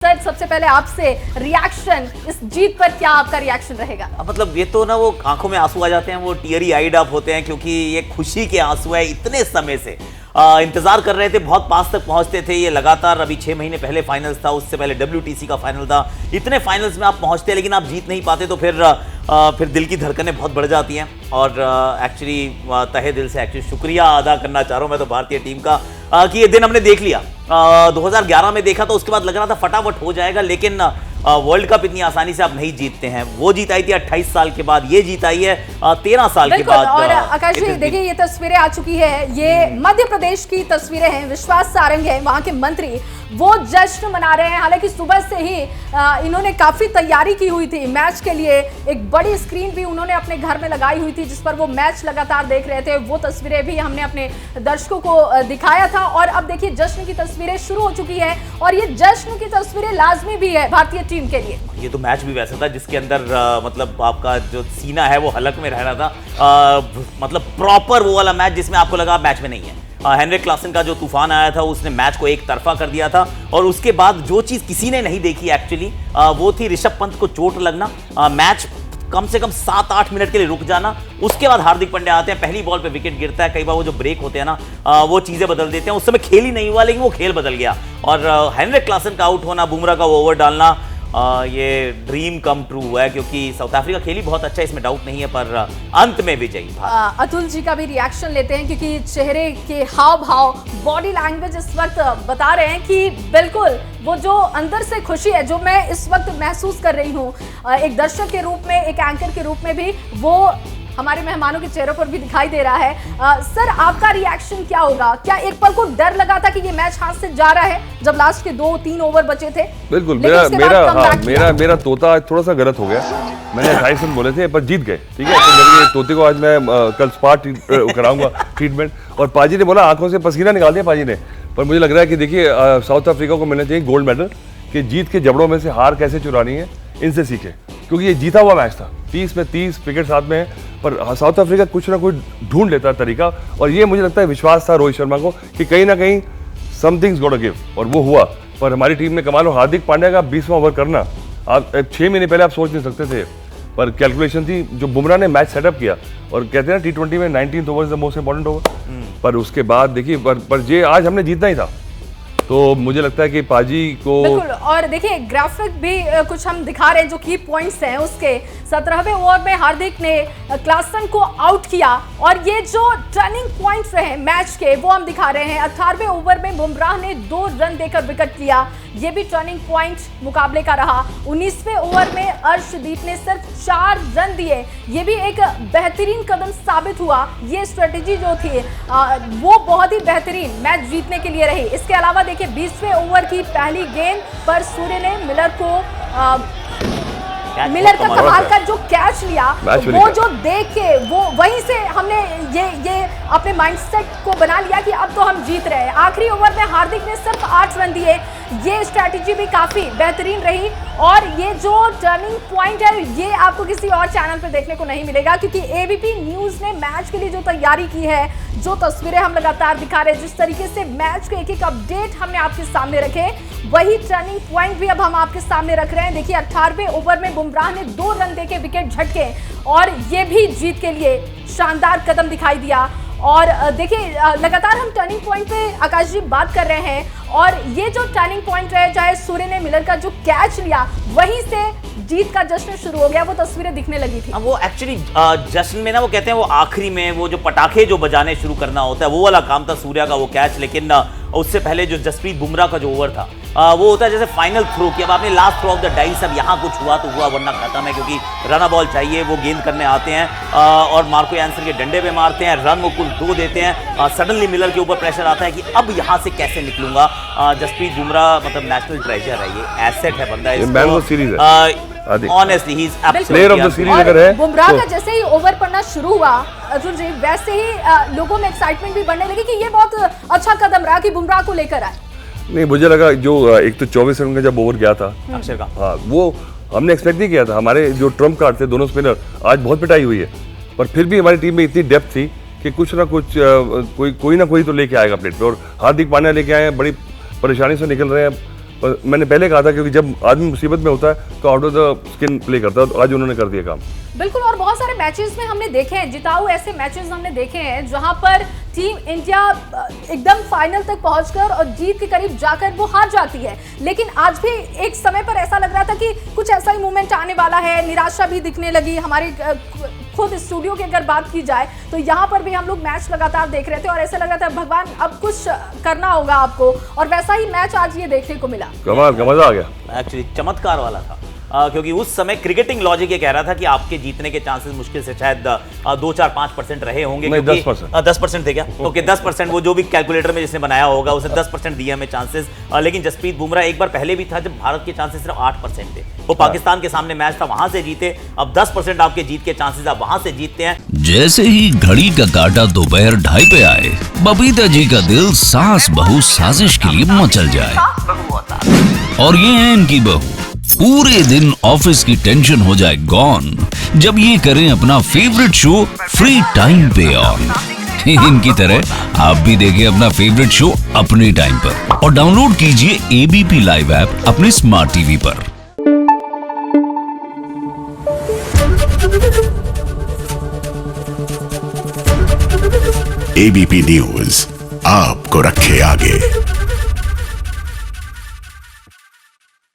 Sir सबसे पहले आपसे रिएक्शन, इस जीत पर क्या आपका रिएक्शन रहेगा? मतलब ये तो ना वो आंखों में आंसू आ जाते हैं, वो टीयरी आइड अप होते हैं, क्योंकि ये खुशी के आंसू है। इतने समय से इंतजार कर रहे थे, बहुत पास तक पहुंचते थे ये लगातार। अभी 6 महीने पहले फाइनल्स था, उससे पहले WTC का फाइनल था। इतने फाइनल्स में आप पहुंचते हैं लेकिन आप जीत नहीं पाते, तो फिर दिल की धड़कनें बहुत बढ़ जाती हैं। और एक्चुअली तहे दिल से एक्चुअली शुक्रिया अदा करना चाह रहा हूँ मैं तो भारतीय टीम का कि ये दिन हमने देख लिया। 2011 में देखा तो उसके बाद लग रहा था फटाफट हो जाएगा, लेकिन वर्ल्ड कप इतनी आसानी से आप नहीं जीतते हैं। वो जीत आई थी 28 साल के बाद, ये जीत आई है 13 साल के बाद। और आकाश जी देखिए, ये तस्वीरें आ चुकी है, ये मध्य प्रदेश की तस्वीरें हैं। विश्वास सारंग है वहां के मंत्री, वो जश्न मना रहे हैं। हालांकि सुबह से ही इन्होंने काफी तैयारी की हुई थी मैच के लिए। एक बड़ी स्क्रीन भी उन्होंने अपने घर में लगाई हुई थी जिस पर वो मैच लगातार देख रहे थे। वो तस्वीरें भी हमने अपने दर्शकों को दिखाया था। और अब देखिए जश्न की तस्वीरें शुरू हो चुकी है, और ये जश्न की तस्वीरें लाजमी भी है भारतीय टीम के लिए। ये तो मैच भी वैसा था जिसके अंदर मतलब आपका जो सीना है वो हलक में रहना था। मतलब प्रॉपर वो वाला मैच जिसमें आपको लगा मैच में नहीं है। हेनरिक क्लासन का जो तूफान आया था उसने मैच को एक तरफा कर दिया था। और उसके बाद जो चीज किसी ने नहीं देखी एक्चुअली, वो थी ऋषभ पंत को चोट लगना, मैच कम से कम 7-8 मिनट के लिए रुक जाना। उसके बाद हार्दिक पांड्या आते हैं, पहली बॉल पे विकेट गिरता है। कई बार वो जो ब्रेक होते हैं ना, वो चीजें बदल देते हैं। उस समय खेल ही नहीं हुआ, लेकिन वो खेल बदल गया। और हेनरिक क्लासन का आउट होना, बुमराह का वो ओवर डालना, ये ड्रीम कम ट्रू हुआ है, क्योंकि साउथ अफ्रीका खेली बहुत अच्छा, इसमें डाउट नहीं है, पर अंत में विजयी। अतुल जी का भी रिएक्शन लेते हैं, क्योंकि चेहरे के हाव भाव, बॉडी लैंग्वेज इस वक्त बता रहे हैं कि बिल्कुल वो जो अंदर से खुशी है जो मैं इस वक्त महसूस कर रही हूँ, एक दर्शक के रूप में, एक एंकर के रूप में भी, वो हमारे मेहमानों के चेहरों पर भी दिखाई दे रहा है। सर आपका रिएक्शन क्या होगा? क्या एक पल को डर लगा था कि ये मैच हाथ से जा रहा है जब लास्ट के 2-3 ओवर बचे थे? बिल्कुल, मेरा तोता आज थोड़ा सा गलत हो गया। मैंने 28 रन बोले थे पर जीत गए, ठीक है। तो मेरे तोते को आज मैं कल स्पा कराऊंगा ट्रीटमेंट। और पाजी ने बोला आंखों से पसीना निकाल दिया पाजी ने। पर मुझे लग रहा है कि देखिए साउथ अफ्रीका को मिलना चाहिए गोल्ड मेडल, कि जीत के जबड़ों में से हार कैसे चुरानी है, इनसे सीखे। क्योंकि ये जीता हुआ मैच था, 30 में 30 विकेट साथ में है, पर साउथ अफ्रीका कुछ ना कुछ ढूंढ लेता तरीका। और ये मुझे लगता है विश्वास था रोहित शर्मा को कि कहीं ना कहीं समथिंग्स गोट टू गिव, और वो हुआ। पर हमारी टीम ने कमाल। हार्दिक पांड्या का 20वां ओवर करना, आप 6 महीने पहले आप सोच नहीं सकते थे, पर कैलकुलेशन थी। जो बुमराह ने मैच सेटअप किया, और कहते हैं ना T20 में 19th over is the most important over. पर उसके बाद देखिए, पर ये आज हमने जीतना ही था। तो मुझे लगता है कि पाजी को बिल्कुल। और देखिए ग्राफिक भी कुछ हम दिखा रहे हैं, जो की पॉइंट्स हैं उसके। 17वें ओवर में हार्दिक ने क्लासन को आउट किया, और ये जो टर्निंग पॉइंट्स रहे मैच के वो हम दिखा रहे हैं। 18वें ओवर में बुमराह ने 2 रन देकर विकेट लिया, ये भी टर्निंग पॉइंट मुकाबले का रहा। 19वें ओवर में अर्शदीप ने सिर्फ 4 रन दिए, ये भी एक बेहतरीन कदम साबित हुआ। ये स्ट्रेटेजी जो थी वो बहुत ही बेहतरीन मैच जीतने के लिए रही। इसके अलावा देखिए 20वें ओवर की पहली गेंद पर सूर्य ने मिलर का कमाल का जो कैच लिया, वो जो देख के वो वहीं से हमने ये अपने माइंडसेट को बना लिया कि अब तो हम जीत रहे हैं। आखिरी ओवर में हार्दिक ने सिर्फ 8 रन दिए, ये स्ट्रैटेजी भी काफी बेहतरीन रही। और ये जो टर्निंग पॉइंट है ये आपको किसी और चैनल पे देखने को नहीं मिलेगा, क्योंकि ABP न्यूज ने मैच के लिए जो तैयारी की है, जो तस्वीरें हम लगातार दिखा रहे हैं, जिस तरीके से मैच के एक-एक अपडेट हमने आपके सामने रखे, वही टर्निंग पॉइंट भी अब हम आपके सामने रख रहे हैं। देखिए 18वें ओवर में बुमराह ने 2 रन देके विकेट झटके, और ये भी जीत के लिए शानदार कदम दिखाई दिया। और देखिए लगातार हम टर्निंग पॉइंट पे आकाश जी बात कर रहे हैं, और ये जो टर्निंग पॉइंट रहे, चाहे सूर्य ने मिलर का जो कैच लिया, वहीं से जीत का जश्न शुरू हो गया। वो तस्वीरें दिखने लगी थी। वो एक्चुअली जश्न में ना, वो कहते हैं वो आखिरी में वो जो पटाखे जो बजाने शुरू करना होता है, वो वाला काम था सूर्या का वो कैच। लेकिन उससे पहले जो जसप्रीत बुमराह का जो ओवर था, वो होता है जैसे फाइनल थ्रो की। अब आपने last throw of the dice, अब यहाँ कुछ हुआ तो हुआ, वरना खत्म है, क्योंकि रन बॉल चाहिए। वो गेंद करने आते हैं और मार्को यान्सन के डंडे पे मारते हैं, रन वो कुल 2 देते हैं। सडनली मिलर के ऊपर प्रेशर आता है कि अब यहाँ से कैसे निकलूंगा। जसप्रीत बुमराह मतलब नेशनल ट्रेजर है, ये एसेट है बंदा। Honestly he is player of the series अगर है। बुमराह का जैसे ही ओवर पड़ना शुरू हुआ अर्जुन जी, वैसे ही लोगों में एक्साइटमेंट भी बढ़ने लगी कि ये बहुत अच्छा कदम रहा कि बुमराह को लेकर आए। नहीं, मुझे लगा जो एक तो 24 रन का जब ओवर गया था अक्षर का, हाँ, वो हमने एक्सपेक्ट नहीं किया था। हमारे जो ट्रम्प कार्ड थे दोनों स्पिनर, आज बहुत पिटाई हुई है, पर फिर भी हमारी टीम में इतनी डेप्थ थी कि कुछ ना कुछ कोई ना कोई तो लेके आएगा प्लेट पे। और हार्दिक पांड्या लेके आए हैं, बड़ी परेशानी से निकल रहे हैं। और मैंने पहले कहा था क्योंकि जब आदमी मुसीबत में होता है तो out of the screen play करता है, तो आज उन्होंने कर दिया काम। बिल्कुल, और बहुत सारे मैचेस में हमने देखे हैं, जिताऊ ऐसे मैचेस हमने देखे हैं जहां पर टीम इंडिया एकदम फाइनल तक पहुंचकर और जीत के करीब जाकर वो हार जाती है। लेकिन आज भी एक समय पर ऐसा लग रहा था कि कुछ ऐसा ही मोमेंट आने वाला है, निराशा भी दिखने लगी। हमारे खुद स्टूडियो की अगर बात की जाए तो यहाँ पर भी हम लोग मैच लगातार देख रहे थे और ऐसा लग रहा था भगवान अब कुछ करना होगा आपको, और वैसा ही मैच आज ये देखने को मिला। कमाल का मजा आ गया, एक्चुअली चमत्कार वाला था। क्योंकि उस समय क्रिकेटिंग लॉजिक ये कह रहा था कि आपके जीतने के चांसेस मुश्किल से शायद 2-4-5% रहे होंगे। नहीं, 10%। 10% थे क्या? ओके, 10%, वो जो भी कैलकुलेटर में जिसने बनाया होगा उसने 10% दिए हमें चांसेस। लेकिन जसप्रीत बुमराह एक बार पहले भी था जब भारत के चांसेस सिर्फ 8% थे। वो पाकिस्तान के सामने मैच था, वहां से जीते। अब 10% आपके जीत के चांसेस, आप वहां से जीतते हैं। जैसे ही घड़ी का काटा दोपहर 2:30 पे आए, बबीता जी का दिल सास बहू साजिश के लिए मचल जाए। और ये है इनकी बहू, पूरे दिन ऑफिस की टेंशन हो जाए गॉन जब ये करें अपना फेवरेट शो फ्री टाइम पे ऑन। इनकी तरह आप भी देखिए अपना फेवरेट शो अपने टाइम पर और डाउनलोड कीजिए एबीपी लाइव ऐप अपने स्मार्ट टीवी पर। एबीपी न्यूज आपको रखे आगे।